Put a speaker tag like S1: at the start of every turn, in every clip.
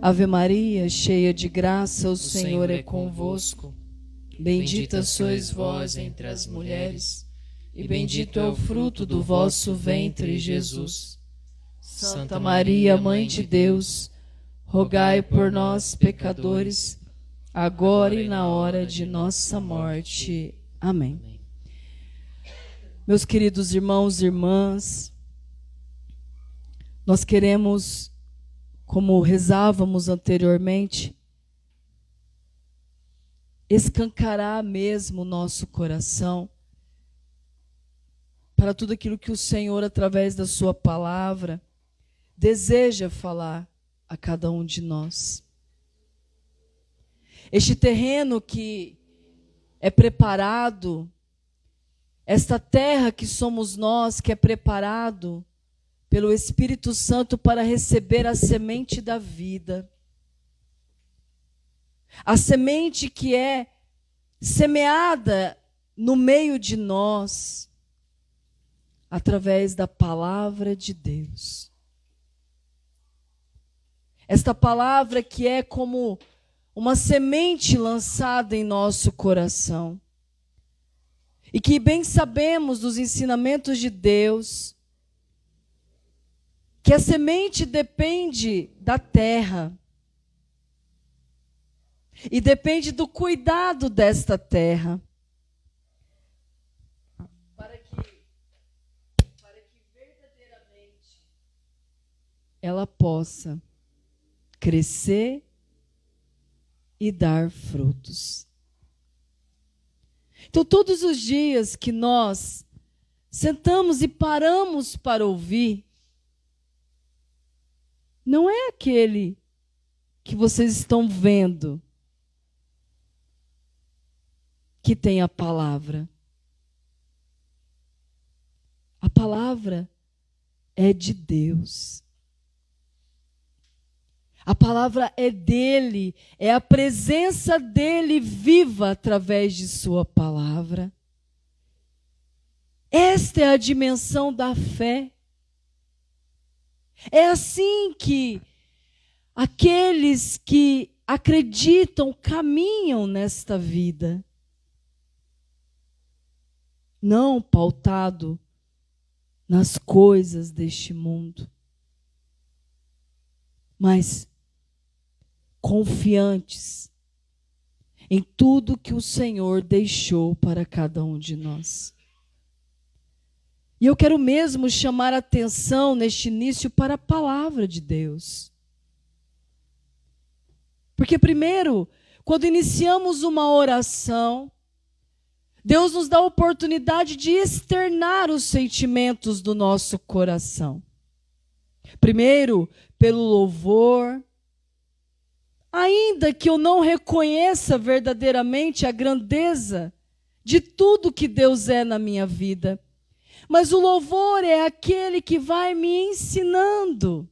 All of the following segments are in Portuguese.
S1: Ave Maria, cheia de graça, o Senhor é convosco. Bendita sois vós entre as mulheres, e bendito é o fruto do vosso ventre, Jesus. Santa Maria, Mãe de Deus, rogai por nós, pecadores, agora e na hora de nossa morte. Amém. Meus queridos irmãos e irmãs, nós queremos, como rezávamos anteriormente, escancarar mesmo o nosso coração para tudo aquilo que o Senhor, através da sua palavra, deseja falar a cada um de nós. Este terreno que é preparado, esta terra que somos nós, que é preparado pelo Espírito Santo para receber a semente da vida. A semente que é semeada no meio de nós, através da palavra de Deus. Esta palavra que é como uma semente lançada em nosso coração. E que bem sabemos dos ensinamentos de Deus, que a semente depende da terra. E depende do cuidado desta terra. Para que verdadeiramente ela possa crescer e dar frutos. Então, todos os dias que nós sentamos e paramos para ouvir, não é aquele que vocês estão vendo que tem a palavra. A palavra é de Deus. A palavra é dele, é a presença dele viva através de sua palavra. Esta é a dimensão da fé. É assim que aqueles que acreditam caminham nesta vida. Não pautado nas coisas deste mundo, mas confiantes em tudo que o Senhor deixou para cada um de nós. E eu quero mesmo chamar a atenção neste início para a palavra de Deus. Porque primeiro, quando iniciamos uma oração, Deus nos dá a oportunidade de externar os sentimentos do nosso coração. Primeiro, pelo louvor. Ainda que eu não reconheça verdadeiramente a grandeza de tudo que Deus é na minha vida, mas o louvor é aquele que vai me ensinando,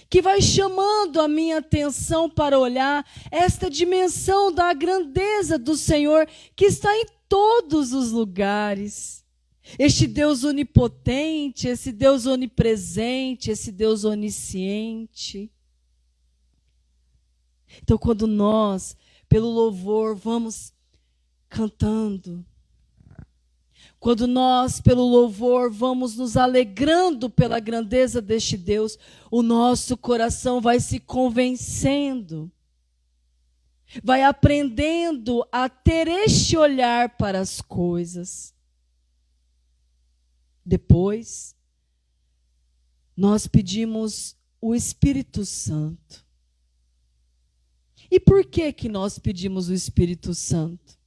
S1: que vai chamando a minha atenção para olhar esta dimensão da grandeza do Senhor que está em todos os lugares. Este Deus onipotente, esse Deus onipresente, esse Deus onisciente. Então, quando nós, pelo louvor, vamos cantando, quando nós, pelo louvor, vamos nos alegrando pela grandeza deste Deus, o nosso coração vai se convencendo, vai aprendendo a ter este olhar para as coisas. Depois, nós pedimos o Espírito Santo. E por que nós pedimos o Espírito Santo?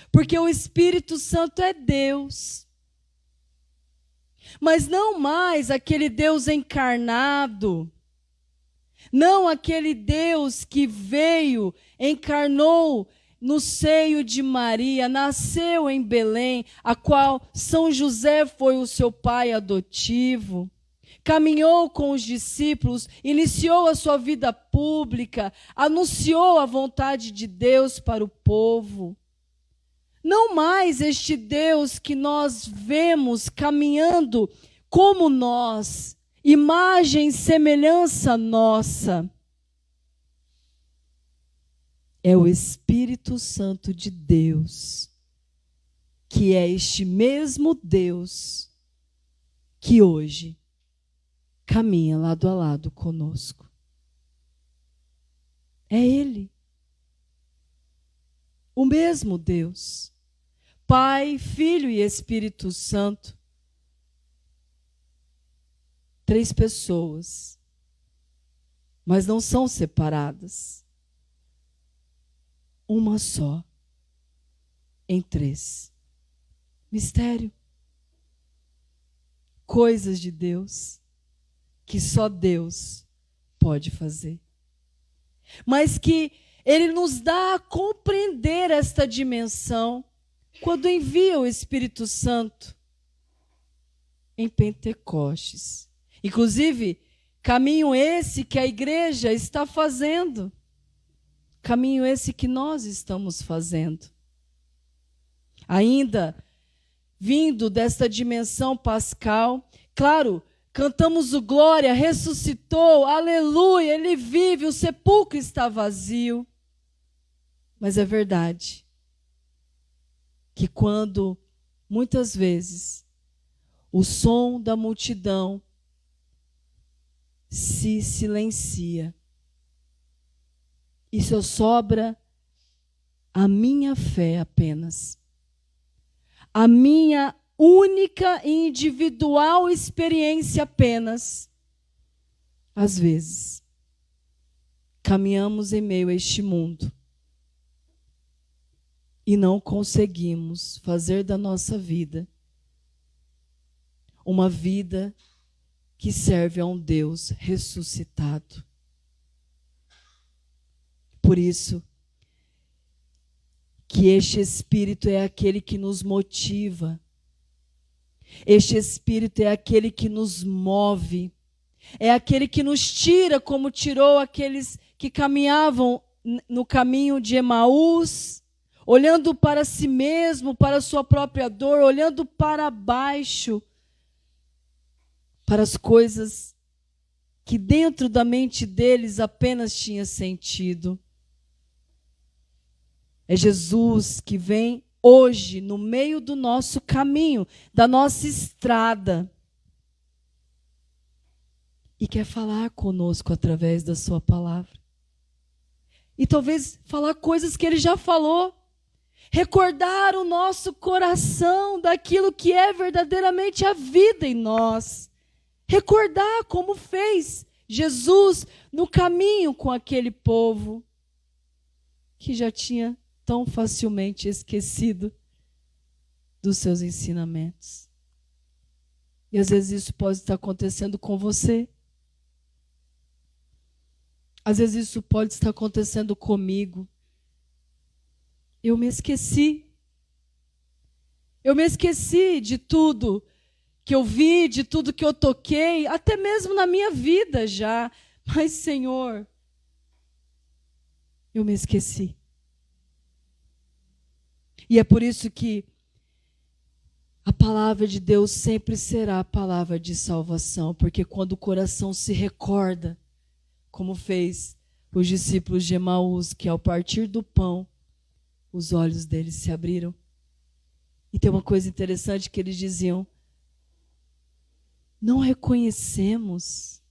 S1: Porque o Espírito Santo é Deus. Mas não mais aquele Deus encarnado. Não aquele Deus que veio, encarnou no seio de Maria, nasceu em Belém, a qual São José foi o seu pai adotivo. Caminhou com os discípulos, iniciou a sua vida pública, anunciou a vontade de Deus para o povo. Não mais este Deus que nós vemos caminhando como nós imagem e semelhança nossa. É o Espírito Santo de Deus, que é este mesmo Deus que hoje caminha lado a lado conosco. É Ele. O mesmo Deus. Pai, Filho e Espírito Santo. 3 pessoas, mas não são separadas. Uma só, em 3. Mistério. Coisas de Deus que só Deus pode fazer. Mas que Ele nos dá a compreender esta dimensão quando envia o Espírito Santo em Pentecostes. Inclusive, caminho esse que a igreja está fazendo. Caminho esse que nós estamos fazendo. Ainda vindo desta dimensão pascal, claro, cantamos o glória, ressuscitou, aleluia, Ele vive, o sepulcro está vazio. Mas é verdade que quando, muitas vezes, o som da multidão se silencia, e só sobra a minha fé apenas. A minha única e individual experiência apenas. Às vezes, caminhamos em meio a este mundo e não conseguimos fazer da nossa vida uma vida que serve a um Deus ressuscitado. Por isso, que este Espírito é aquele que nos motiva. Este Espírito é aquele que nos move. É aquele que nos tira, como tirou aqueles que caminhavam no caminho de Emaús, olhando para si mesmo, para a sua própria dor, olhando para baixo, para as coisas que dentro da mente deles apenas tinha sentido. É Jesus que vem hoje no meio do nosso caminho, da nossa estrada, e quer falar conosco através da sua palavra. E talvez falar coisas que Ele já falou, recordar o nosso coração daquilo que é verdadeiramente a vida em nós, recordar como fez Jesus no caminho com aquele povo que já tinha tão facilmente esquecido dos seus ensinamentos. E às vezes isso pode estar acontecendo com você. Às vezes isso pode estar acontecendo comigo. Eu me esqueci. Eu me esqueci de tudo que eu vi, de tudo que eu toquei, até mesmo na minha vida já. Mas, Senhor, eu me esqueci. E é por isso que a palavra de Deus sempre será a palavra de salvação, porque quando o coração se recorda, como fez os discípulos de Emaús, que ao partir do pão, os olhos deles se abriram. E tem uma coisa interessante que eles diziam: não reconhecemos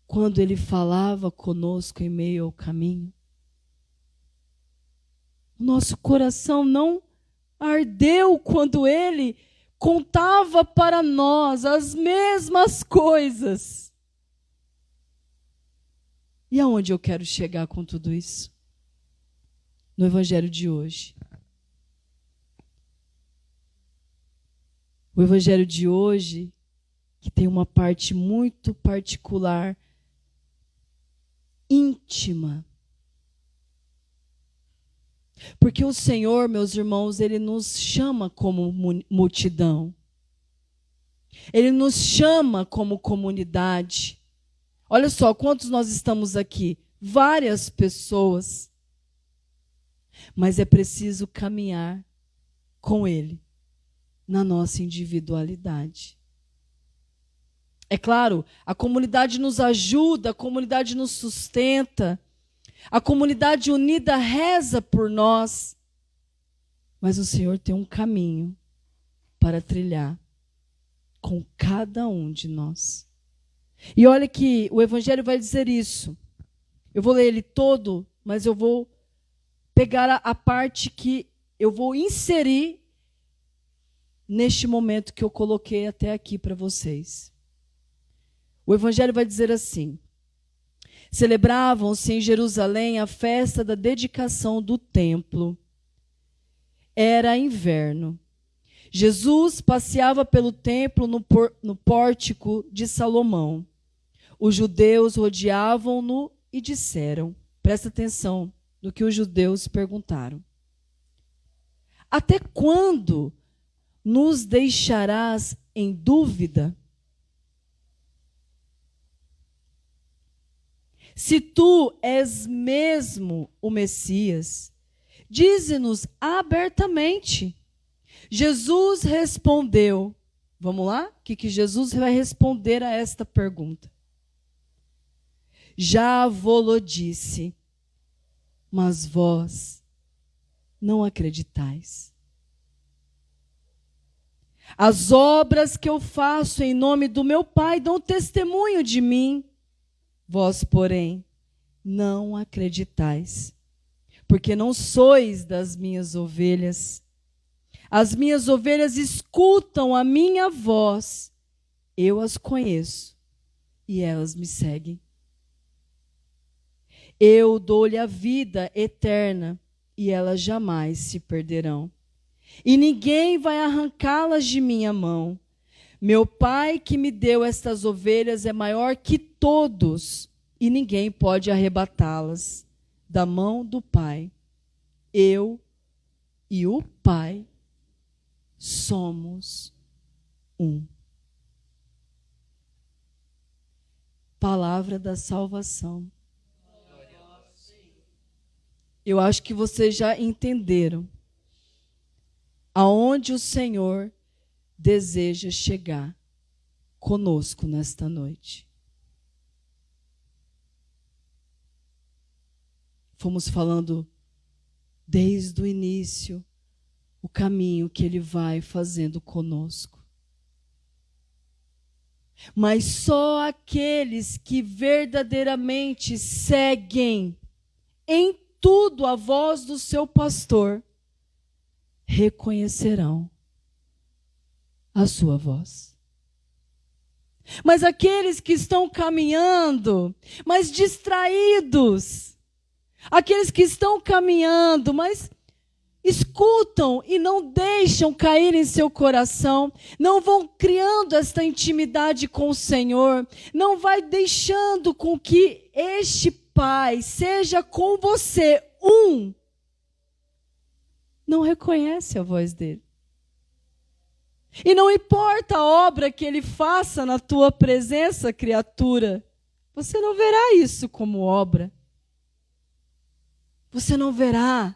S1: quando Ele falava conosco em meio ao caminho. O nosso coração não ardeu quando Ele contava para nós as mesmas coisas. E aonde eu quero chegar com tudo isso? No Evangelho de hoje. O Evangelho de hoje, que tem uma parte muito particular, íntima. Porque o Senhor, meus irmãos, Ele nos chama como multidão. Ele nos chama como comunidade. Olha só, quantos nós estamos aqui? Várias pessoas. Mas é preciso caminhar com Ele na nossa individualidade. É claro, a comunidade nos ajuda, a comunidade nos sustenta, a comunidade unida reza por nós, mas o Senhor tem um caminho para trilhar com cada um de nós. E olha que o Evangelho vai dizer isso. Eu vou ler ele todo, mas eu vou pegar a parte que eu vou inserir neste momento que eu coloquei até aqui para vocês. O Evangelho vai dizer assim: celebravam-se em Jerusalém a festa da dedicação do templo. Era inverno. Jesus passeava pelo templo no pórtico de Salomão. Os judeus rodeavam-no e disseram, presta atenção no que os judeus perguntaram: até quando nos deixarás em dúvida? Se tu és mesmo o Messias, dize-nos abertamente. Jesus respondeu. Vamos lá? O que Jesus vai responder a esta pergunta? Já vô-lo disse, mas vós não acreditais. As obras que eu faço em nome do meu Pai dão testemunho de mim. Vós, porém, não acreditais, porque não sois das minhas ovelhas. As minhas ovelhas escutam a minha voz, eu as conheço e elas me seguem. Eu dou-lhe a vida eterna e elas jamais se perderão. E ninguém vai arrancá-las de minha mão. Meu Pai que me deu estas ovelhas é maior que todos e ninguém pode arrebatá-las da mão do Pai. Eu e o Pai somos um. Palavra da salvação. Eu acho que vocês já entenderam aonde o Senhor deseja chegar conosco nesta noite. Fomos falando desde o início o caminho que Ele vai fazendo conosco. Mas só aqueles que verdadeiramente seguem em tudo a voz do seu pastor reconhecerão a sua voz. Mas aqueles que estão caminhando, mas distraídos, aqueles que estão caminhando, mas escutam e não deixam cair em seu coração, não vão criando esta intimidade com o Senhor, não vai deixando com que este Pai seja com você um, não reconhece a voz dele. E não importa a obra que ele faça na tua presença, criatura, você não verá isso como obra. Você não verá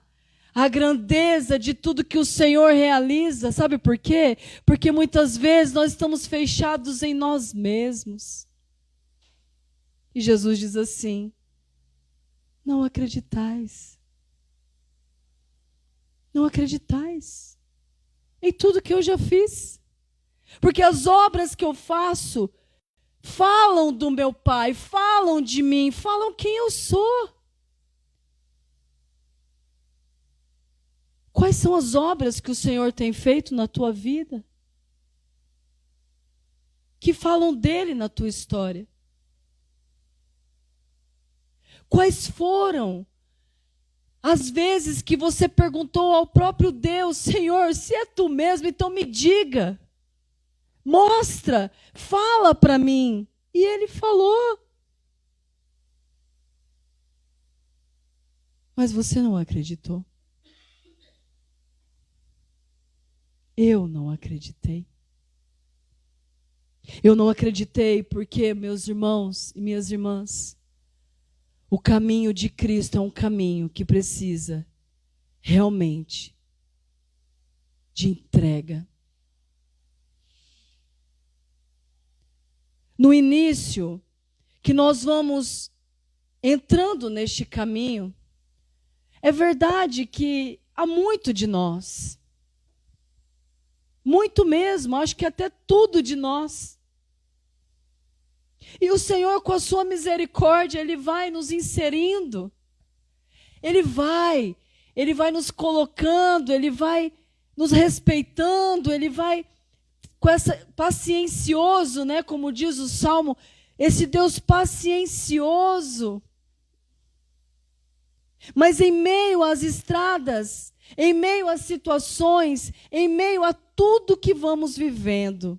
S1: a grandeza de tudo que o Senhor realiza. Sabe por quê? Porque muitas vezes nós estamos fechados em nós mesmos. E Jesus diz assim: não acreditais. Não acreditais em tudo que eu já fiz. Porque as obras que eu faço falam do meu Pai, falam de mim, falam quem eu sou. Quais são as obras que o Senhor tem feito na tua vida? Que falam dele na tua história? Quais foram as vezes que você perguntou ao próprio Deus: Senhor, se é tu mesmo, então me diga, mostra, fala para mim. E ele falou. Mas você não acreditou. Eu não acreditei. Eu não acreditei porque, meus irmãos e minhas irmãs, o caminho de Cristo é um caminho que precisa realmente de entrega. no início, que nós vamos entrando neste caminho, é verdade que há muito de nós, muito mesmo, acho que até tudo de nós. E o Senhor, com a sua misericórdia, Ele vai nos inserindo, Ele vai nos colocando, Ele vai nos respeitando, Ele vai com essa paciencioso, né, como diz o Salmo, esse Deus paciencioso. Mas em meio às estradas, em meio às situações, em meio a tudo que vamos vivendo,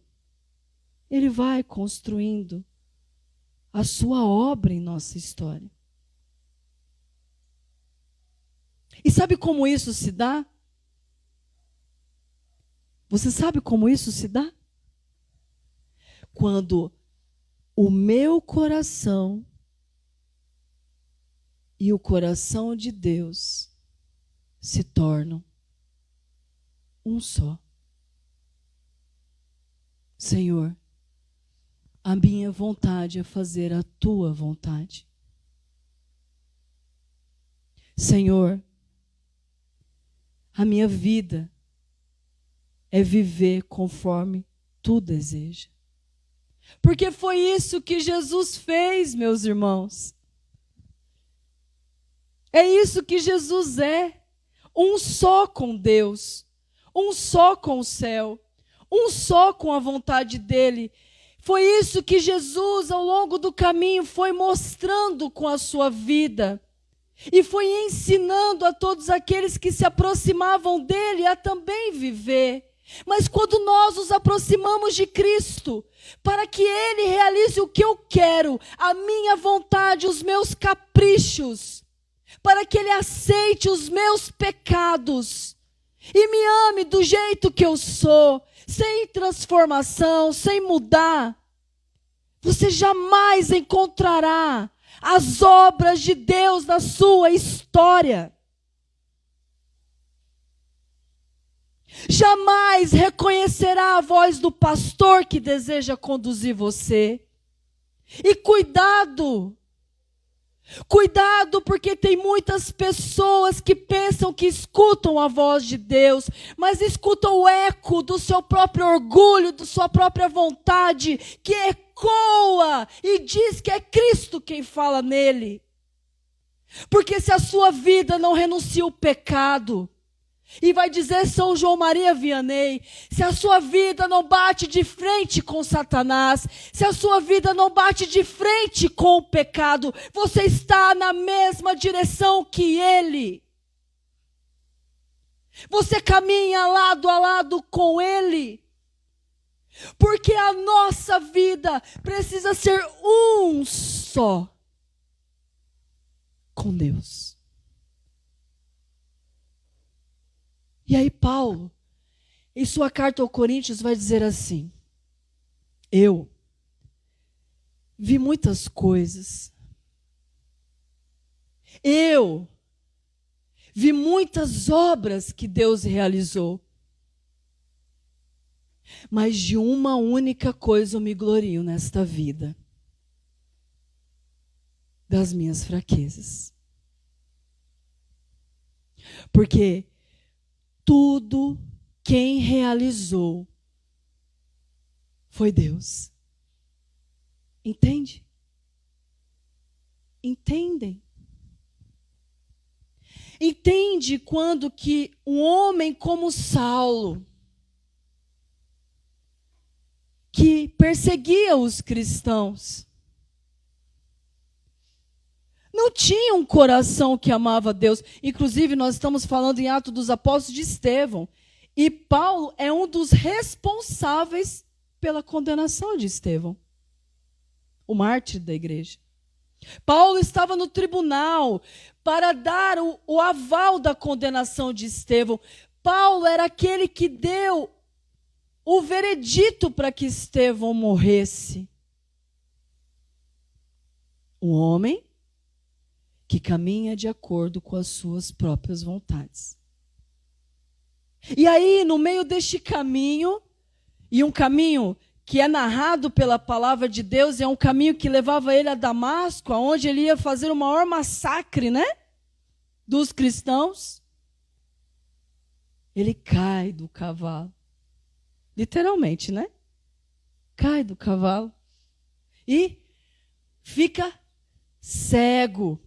S1: Ele vai construindo a sua obra em nossa história. E sabe como isso se dá? Você sabe como isso se dá? Quando o meu coração e o coração de Deus se tornam um só. Senhor, a minha vontade é fazer a tua vontade. Senhor, a minha vida é viver conforme tu deseja. Porque foi isso que Jesus fez, meus irmãos. É isso que Jesus é. Um só com Deus, um só com o céu, um só com a vontade dele. Foi isso que Jesus, ao longo do caminho, foi mostrando com a sua vida. E foi ensinando a todos aqueles que se aproximavam dele a também viver. Mas quando nós nos aproximamos de Cristo, para que Ele realize o que eu quero, a minha vontade, os meus caprichos, para que Ele aceite os meus pecados e me ame do jeito que eu sou, sem transformação, sem mudar, você jamais encontrará as obras de Deus na sua história. Jamais reconhecerá a voz do pastor que deseja conduzir você. E cuidado, porque tem muitas pessoas que pensam que escutam a voz de Deus, mas escutam o eco do seu próprio orgulho, da sua própria vontade, que ecoa e diz que é Cristo quem fala nele. Porque se a sua vida não renuncia o pecado, e vai dizer São João Maria Vianney, se a sua vida não bate de frente com Satanás, se a sua vida não bate de frente com o pecado, você está na mesma direção que ele. Você caminha lado a lado com ele. Porque a nossa vida precisa ser um só com Deus. E aí Paulo, em sua carta aos Coríntios, vai dizer assim: eu vi muitas coisas. Eu vi muitas obras que Deus realizou. Mas de uma única coisa eu me glorio nesta vida: das minhas fraquezas. Porque tudo quem realizou foi Deus. Entende? Entendem? Entende quando que um homem como Saulo, que perseguia os cristãos, não tinha um coração que amava Deus. Inclusive, nós estamos falando em Atos dos Apóstolos de Estevão. E Paulo é um dos responsáveis pela condenação de Estevão, o mártir da igreja. Paulo estava no tribunal para dar o aval da condenação de Estevão. Paulo era aquele que deu o veredito para que Estevão morresse. Um homem que caminha de acordo com as suas próprias vontades. E aí, no meio deste caminho, e um caminho que é narrado pela palavra de Deus, é um caminho que levava ele a Damasco, onde ele ia fazer o maior massacre, né, dos cristãos. Ele cai do cavalo. Literalmente, né? Cai do cavalo. E fica cego.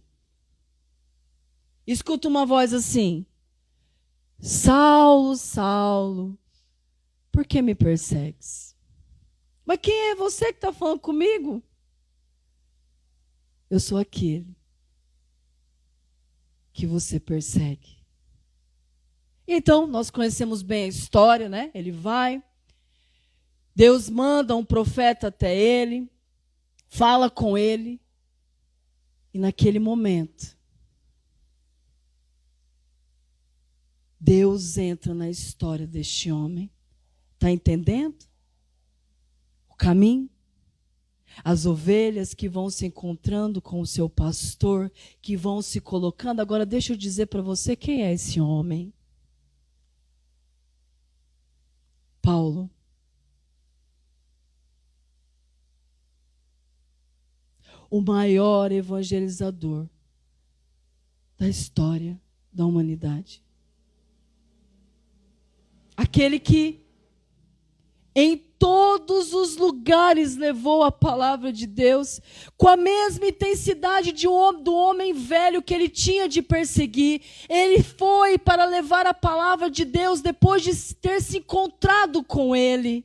S1: Escuta uma voz assim: Saulo, Saulo, por que me persegues? Mas quem é você que está falando comigo? Eu sou aquele que você persegue. Então, nós conhecemos bem a história, né? Ele vai, Deus manda um profeta até ele, fala com ele, e naquele momento, Deus entra na história deste homem. Está entendendo? O caminho. As ovelhas que vão se encontrando com o seu pastor, que vão se colocando. Agora deixa eu dizer para você quem é esse homem. Paulo. O maior evangelizador da história da humanidade. Aquele que em todos os lugares levou a palavra de Deus, com a mesma intensidade do homem velho que ele tinha de perseguir. Ele foi para levar a palavra de Deus depois de ter se encontrado com ele.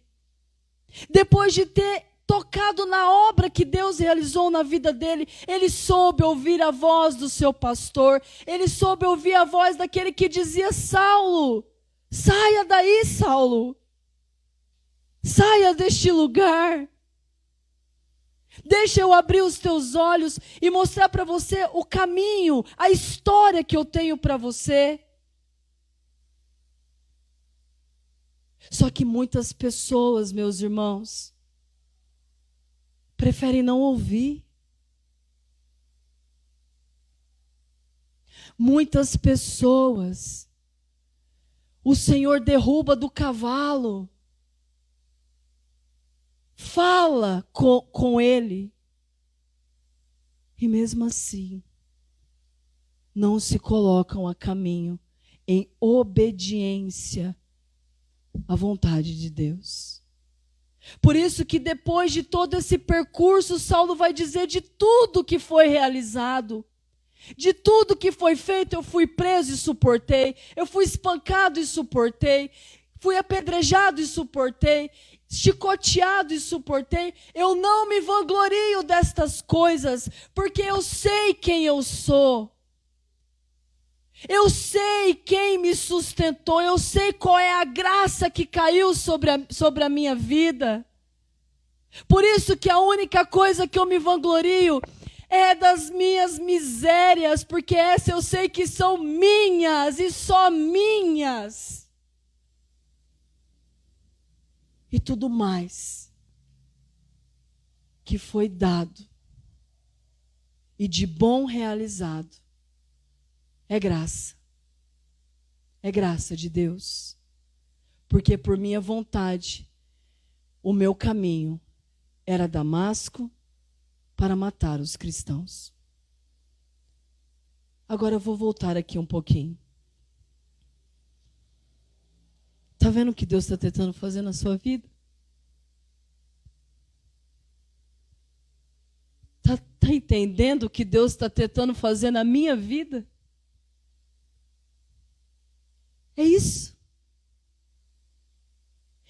S1: Depois de ter tocado na obra que Deus realizou na vida dele, ele soube ouvir a voz do seu pastor. Ele soube ouvir a voz daquele que dizia: Saulo, saia daí, Saulo. Saia deste lugar. Deixa eu abrir os teus olhos e mostrar para você o caminho, a história que eu tenho para você. Só que muitas pessoas, meus irmãos, preferem não ouvir. Muitas pessoas, o Senhor derruba do cavalo. Fala com ele. E mesmo assim, não se colocam a caminho em obediência à vontade de Deus. Por isso que depois de todo esse percurso, Saulo vai dizer de tudo que foi realizado. De tudo que foi feito, eu fui preso e suportei. Eu fui espancado e suportei. Fui apedrejado e suportei. Chicoteado e suportei. Eu não me vanglorio destas coisas, porque eu sei quem eu sou. Eu sei quem me sustentou. Eu sei qual é a graça que caiu sobre a minha vida. Por isso que a única coisa que eu me vanglorio é das minhas misérias, porque essa eu sei que são minhas e só minhas. E tudo mais que foi dado e de bom realizado é graça. É graça de Deus. Porque por minha vontade, o meu caminho era Damasco para matar os cristãos. Agora eu vou voltar aqui um pouquinho. Está vendo o que Deus está tentando fazer na sua vida? Está entendendo o que Deus está tentando fazer na minha vida? É isso.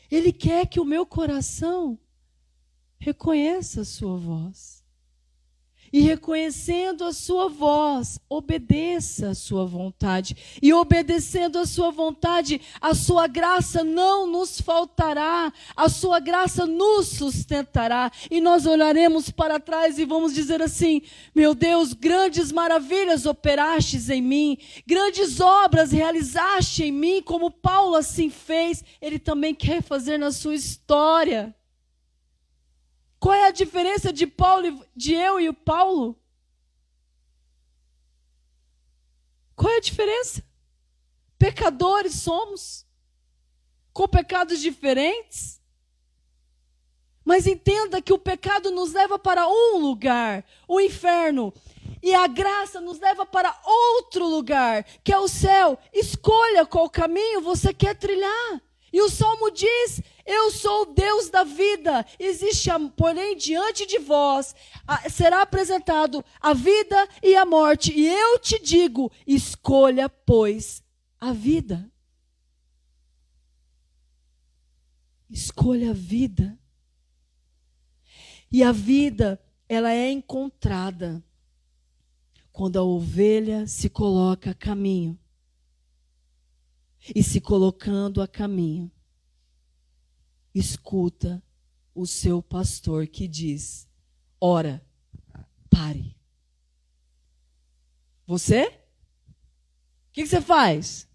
S1: Ele quer que o meu coração reconheça a sua voz. E reconhecendo a sua voz, obedeça a sua vontade. E obedecendo a sua vontade, a sua graça não nos faltará. A sua graça nos sustentará. E nós olharemos para trás e vamos dizer assim: meu Deus, grandes maravilhas operastes em mim. Grandes obras realizaste em mim, como Paulo assim fez. Ele também quer fazer na sua história. Qual é a diferença de Paulo, de eu e o Paulo? Qual é a diferença? Pecadores somos, com pecados diferentes, Mas entenda que o pecado nos leva para um lugar, o inferno. E a graça nos leva para outro lugar, que é o céu. Escolha qual caminho você quer trilhar. E o Salmo diz: eu sou o Deus da vida. Existe, porém, diante de vós será apresentado a vida e a morte. E eu te digo: escolha, pois, a vida. Escolha a vida. E a vida, ela é encontrada quando a ovelha se coloca a caminho. E se colocando a caminho, escuta o seu pastor que diz: ora, pare. Você? O que você faz?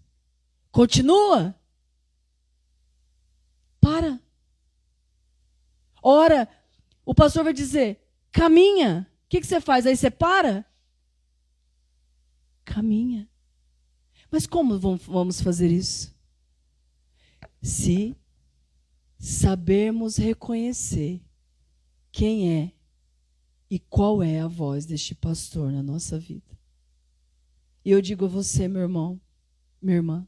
S1: Continua? Para. Ora, o pastor vai dizer: caminha. O que você faz? Aí você para? Caminha. Mas como vamos fazer isso? Se sabermos reconhecer quem é e qual é a voz deste pastor na nossa vida. E eu digo a você, meu irmão, minha irmã,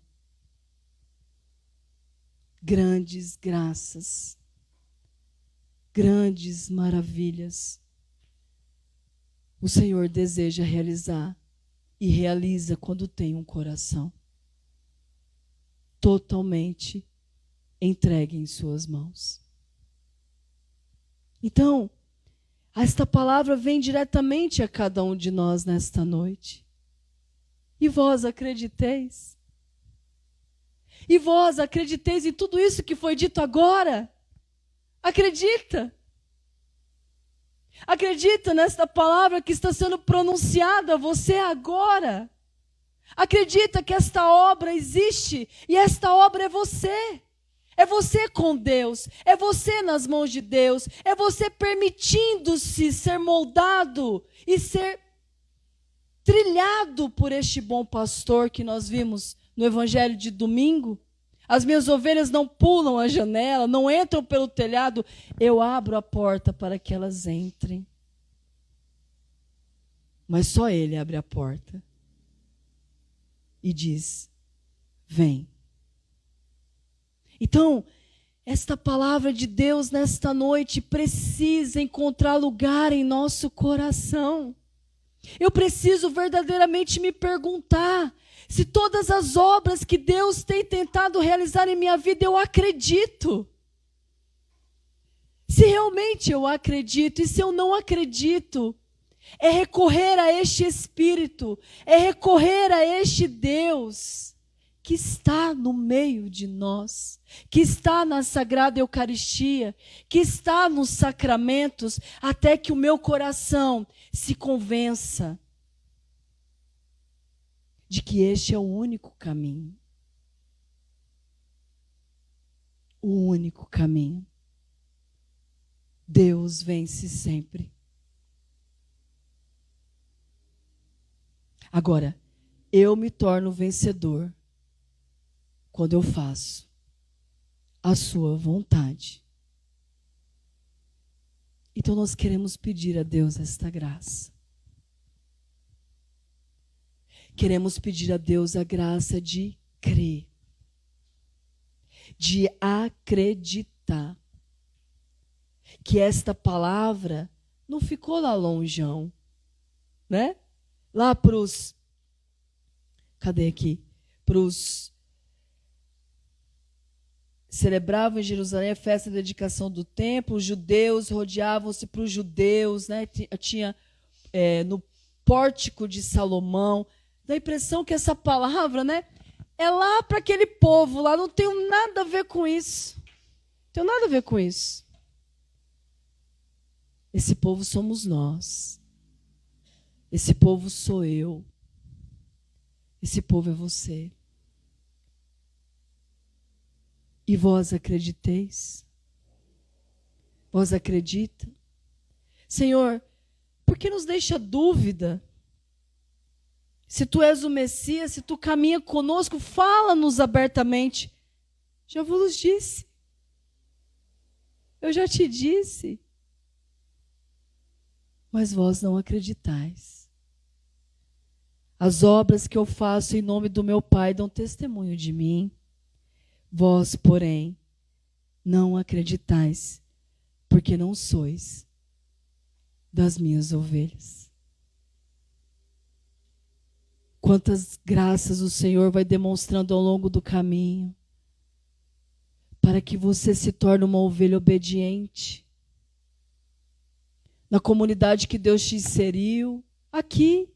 S1: grandes graças, grandes maravilhas o Senhor deseja realizar. E realiza quando tem um coração totalmente entregue em suas mãos. Então, esta palavra vem diretamente a cada um de nós nesta noite. E vós acrediteis? E vós acrediteis em tudo isso que foi dito agora? Acredita? Acredita nesta palavra que está sendo pronunciada a você agora. Acredita que esta obra existe e esta obra é você. É você com Deus, é você nas mãos de Deus, é você permitindo-se ser moldado e ser trilhado por este bom pastor que nós vimos no evangelho de domingo. As minhas ovelhas não pulam a janela, não entram pelo telhado. Eu abro a porta para que elas entrem. Mas só ele abre a porta e diz: vem. Então, esta palavra de Deus nesta noite precisa encontrar lugar em nosso coração. Eu preciso verdadeiramente me perguntar se todas as obras que Deus tem tentado realizar em minha vida eu acredito. Se realmente eu acredito, e se eu não acredito, é recorrer a este Espírito, é recorrer a este Deus que está no meio de nós, que está na Sagrada Eucaristia, que está nos sacramentos, até que o meu coração se convença de que este é o único caminho. O único caminho. Deus vence sempre. Agora, eu me torno vencedor quando eu faço a sua vontade. Então nós queremos pedir a Deus esta graça. Queremos pedir a Deus a graça de crer, de acreditar que esta palavra não ficou lá longeão, né? Lá para os... Cadê aqui? Para os... Celebravam em Jerusalém a festa da dedicação do templo, os judeus rodeavam-se para os judeus, né? Tinha no pórtico de Salomão. Dá a impressão que essa palavra, né, é lá para aquele povo, lá não tem nada a ver com isso. Não tem nada a ver com isso. Esse povo somos nós. Esse povo sou eu. Esse povo é você. E vós acrediteis? Vós acredita? Senhor, por que nos deixa dúvida? Se tu és o Messias, se tu caminha conosco, fala-nos abertamente. Já vos disse. Eu já te disse. Mas vós não acreditais. As obras que eu faço em nome do meu Pai dão testemunho de mim. Vós, porém, não acreditais, porque não sois das minhas ovelhas. Quantas graças o Senhor vai demonstrando ao longo do caminho, para que você se torne uma ovelha obediente. Na comunidade que Deus te inseriu, aqui.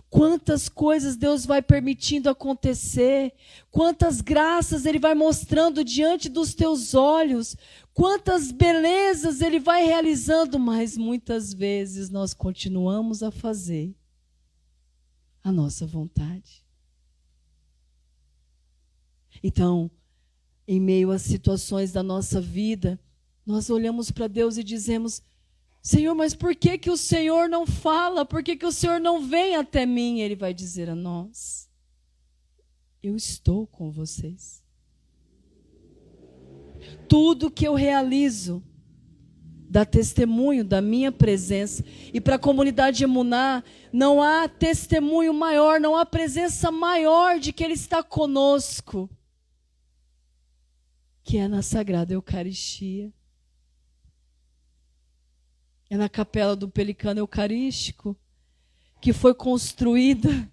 S1: Quantas coisas Deus vai permitindo acontecer, quantas graças Ele vai mostrando diante dos teus olhos, quantas belezas Ele vai realizando, mas muitas vezes nós continuamos a fazer a nossa vontade. Então, em meio às situações da nossa vida, nós olhamos para Deus e dizemos: Senhor, mas por que que o Senhor não fala? Por que que o Senhor não vem até mim? Ele vai dizer a nós: eu estou com vocês. Tudo que eu realizo dá testemunho da minha presença. E para a comunidade Emuná, não há testemunho maior, não há presença maior de que Ele está conosco, que é na Sagrada Eucaristia. É na capela do Pelicano Eucarístico, que foi construída,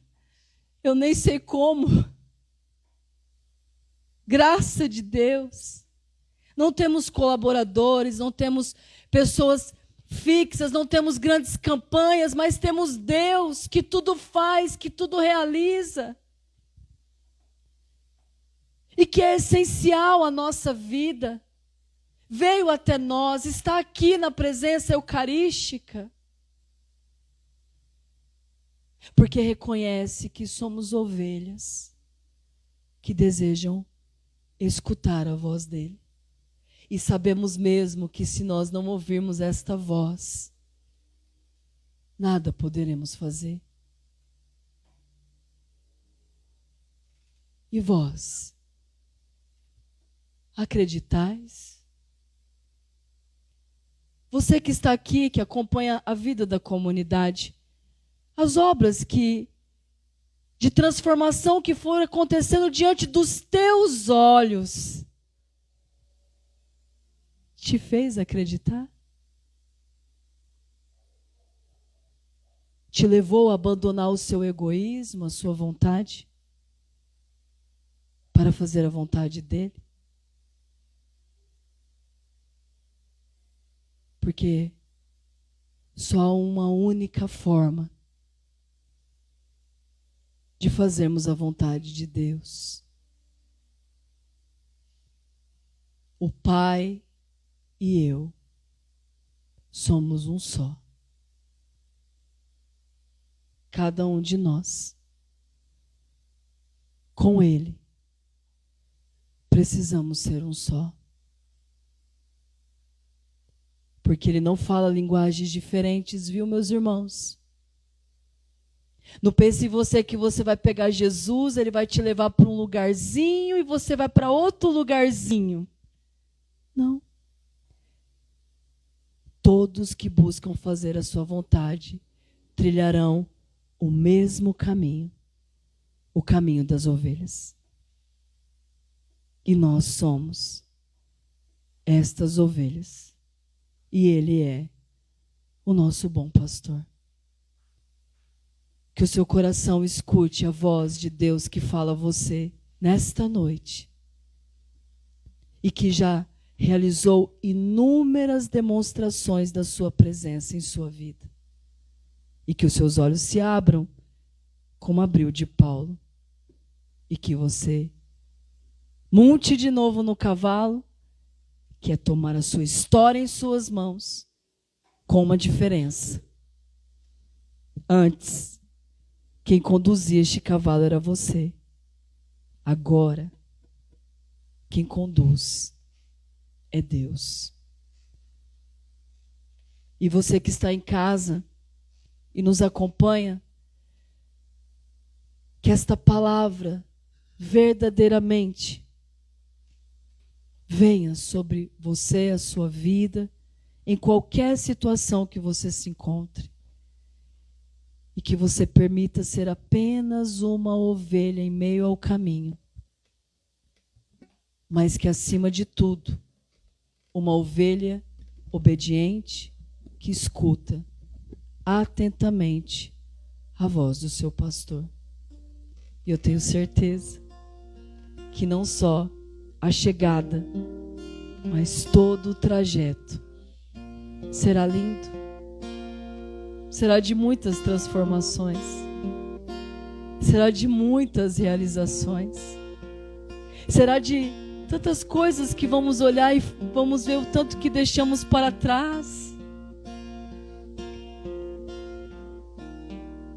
S1: eu nem sei como. Graça de Deus. Não temos colaboradores, não temos pessoas fixas, não temos grandes campanhas, mas temos Deus que tudo faz, que tudo realiza. E que é essencial à nossa vida. Veio até nós, está aqui na presença eucarística, porque reconhece que somos ovelhas que desejam escutar a voz dele. E sabemos mesmo que se nós não ouvirmos esta voz, nada poderemos fazer. E vós, acreditais? Você que está aqui, que acompanha a vida da comunidade, as obras de transformação que foram acontecendo diante dos teus olhos, te fez acreditar? Te levou a abandonar o seu egoísmo, a sua vontade, para fazer a vontade dele? Porque só há uma única forma de fazermos a vontade de Deus. O Pai e eu somos um só. Cada um de nós. Com Ele, precisamos ser um só. Porque Ele não fala linguagens diferentes, viu, meus irmãos? Não pense em você que você vai pegar Jesus, Ele vai te levar para um lugarzinho e você vai para outro lugarzinho. Não. Todos que buscam fazer a sua vontade trilharão o mesmo caminho, o caminho das ovelhas. E nós somos estas ovelhas. E Ele é o nosso bom pastor. Que o seu coração escute a voz de Deus que fala a você nesta noite. E que já realizou inúmeras demonstrações da sua presença em sua vida. E que os seus olhos se abram, como abriu de Paulo. E que você monte de novo no cavalo, que é tomar a sua história em suas mãos, com uma diferença. Antes, quem conduzia este cavalo era você. Agora, quem conduz é Deus. E você que está em casa e nos acompanha, que esta palavra verdadeiramente venha sobre você, a sua vida, em qualquer situação que você se encontre. E que você permita ser apenas uma ovelha em meio ao caminho. Mas que, acima de tudo, uma ovelha obediente que escuta atentamente a voz do seu pastor. E eu tenho certeza que não só a chegada, mas todo o trajeto será lindo. Será de muitas transformações. Será de muitas realizações. Será de tantas coisas que vamos olhar e vamos ver o tanto que deixamos para trás.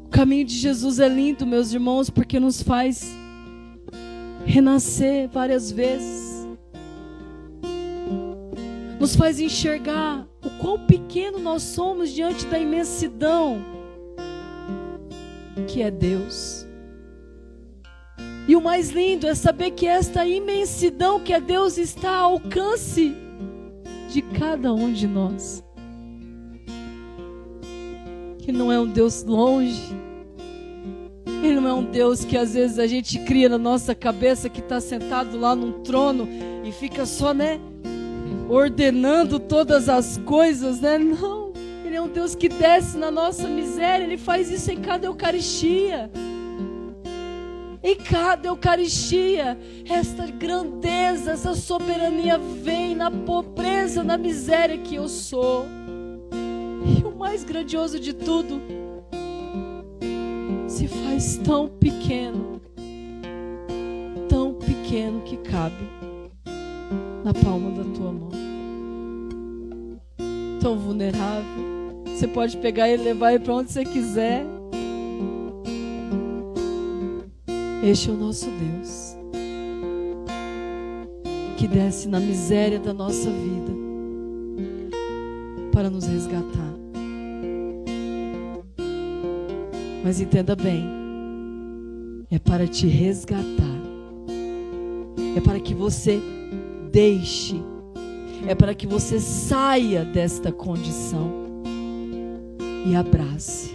S1: O caminho de Jesus é lindo, meus irmãos, porque nos faz renascer várias vezes. Nos faz enxergar o quão pequeno nós somos diante da imensidão que é Deus. E o mais lindo é saber que esta imensidão que é Deus está ao alcance de cada um de nós. Que não é um Deus longe. Ele não é um Deus que às vezes a gente cria na nossa cabeça, que está sentado lá num trono e fica só, ordenando todas as coisas, Não, Ele é um Deus que desce na nossa miséria. Ele faz isso em cada Eucaristia. Em cada Eucaristia, esta grandeza, essa soberania vem na pobreza, na miséria que eu sou. E o mais grandioso de tudo, se faz tão pequeno que cabe na palma da tua mão. Tão vulnerável. Você pode pegar ele e levar ele para onde você quiser. Este é o nosso Deus, que desce na miséria da nossa vida para nos resgatar. Mas entenda bem, é para te resgatar, é para que você deixe, é para que você saia desta condição e abrace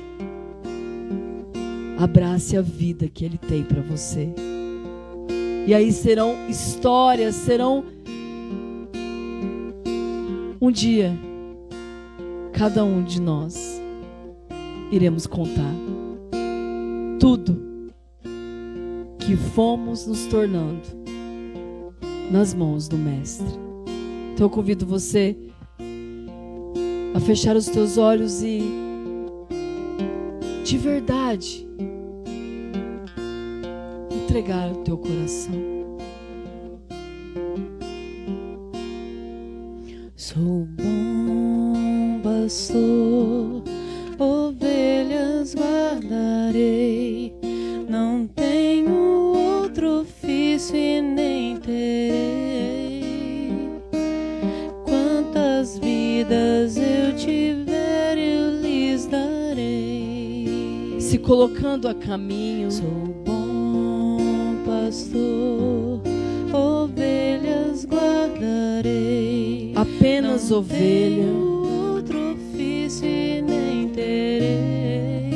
S1: a vida que Ele tem para você. E aí serão histórias, um dia, cada um de nós iremos contar tudo que fomos nos tornando nas mãos do Mestre. Então eu convido você a fechar os teus olhos e, de verdade, entregar o teu coração.
S2: Sou bom pastor, ovelhas guardarei, não tenho outro ofício e nem terei. Quantas vidas eu tiver, eu lhes darei.
S1: Se colocando a caminho,
S2: sou pastor, ovelhas guardarei,
S1: apenas
S2: não
S1: ovelha,
S2: tenho outro ofício e nem terei.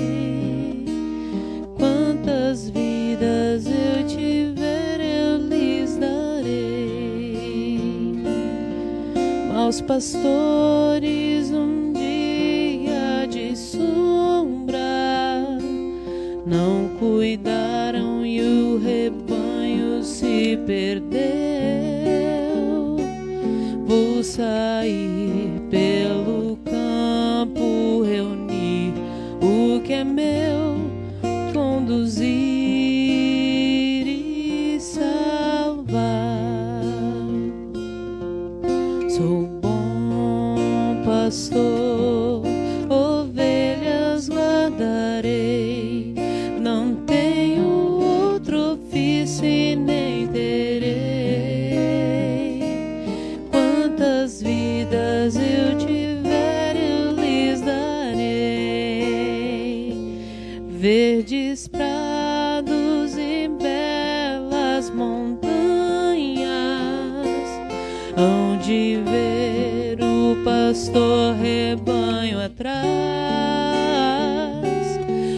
S2: Quantas vidas eu tiver, eu lhes darei. Maus pastores um dia de sombra não cuidaram e o rebanho se perdeu. Vou sair pelo campo, reunir o que é meu, conduzir e salvar. Sou bom pastor, ovelhas guardarei, não tenho outro ofício e nem terei. Quantas vidas eu tiver, eu lhes darei. Verdes prados e belas montanhas, hão de ver o pastor rebanho atrás,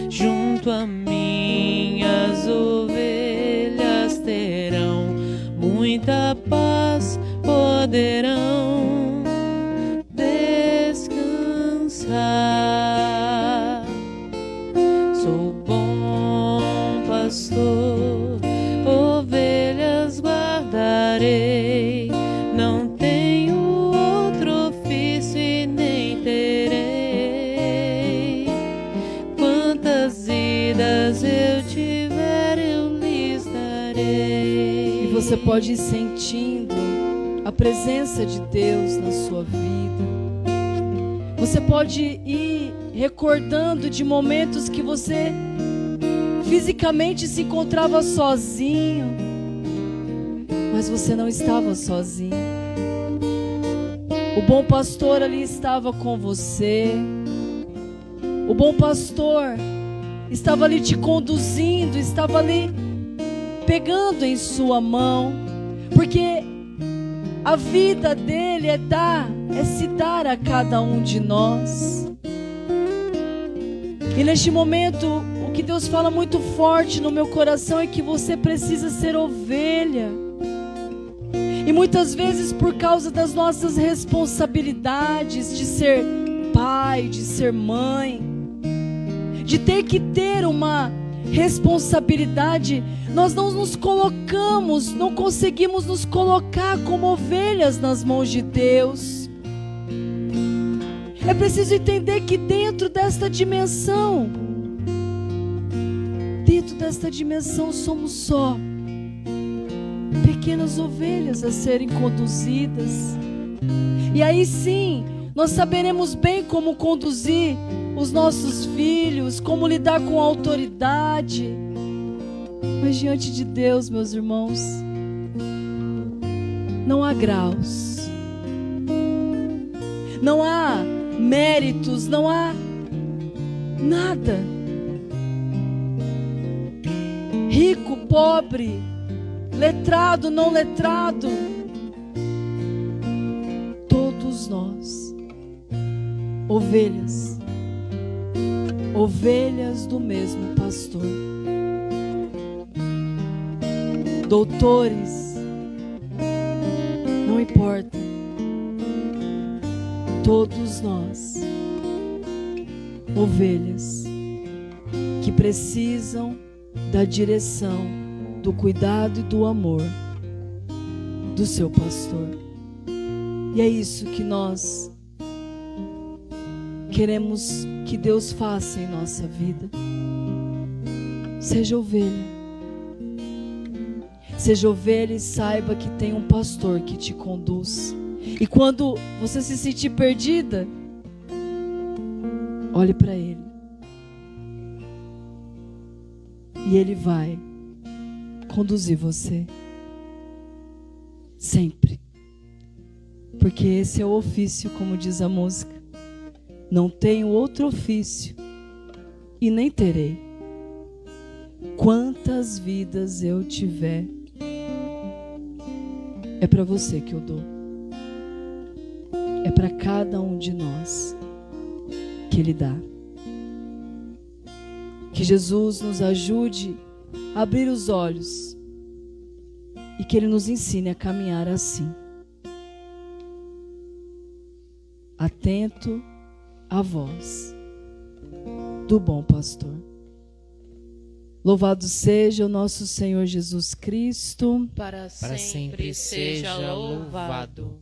S2: junto a minhas ovelhas terão muita paz, poderão descansar. Sou bom pastor, ovelhas guardarei, não tenho outro ofício e nem terei. Quantas vidas eu tiver, eu lhes darei.
S1: E você pode ir sentindo a presença de Deus na sua vida. Você pode ir recordando de momentos que você fisicamente se encontrava sozinho, mas você não estava sozinho. O bom pastor ali estava com você. O bom pastor estava ali te conduzindo, estava ali pegando em sua mão, porque a vida dele é se dar a cada um de nós. E neste momento, o que Deus fala muito forte no meu coração é que você precisa ser ovelha. E muitas vezes, por causa das nossas responsabilidades de ser pai, de ser mãe, de ter que ter uma responsabilidade, nós não nos colocamos, não conseguimos nos colocar como ovelhas nas mãos de Deus. É preciso entender que dentro desta dimensão somos só pequenas ovelhas a serem conduzidas. E aí sim, nós saberemos bem como conduzir os nossos filhos, como lidar com a autoridade. Mas diante de Deus, meus irmãos, não há graus, não há méritos, não há nada. Rico, pobre, letrado, não letrado, todos nós, ovelhas do mesmo pastor. Doutores, não importa, todos nós, ovelhas que precisam da direção, do cuidado e do amor do seu pastor. E é isso que nós queremos que Deus faça em nossa vida. Seja ovelha. Seja ovelha e saiba que tem um pastor que te conduz. E quando você se sentir perdida, olhe para Ele. E Ele vai conduzir você. Sempre. Porque esse é o ofício, como diz a música. Não tenho outro ofício e nem terei. Quantas vidas eu tiver, é para você que eu dou. É para cada um de nós que Ele dá. Que Jesus nos ajude a abrir os olhos e que Ele nos ensine a caminhar assim, atento à voz do bom pastor. Louvado seja o nosso Senhor Jesus Cristo.
S2: Para sempre seja louvado.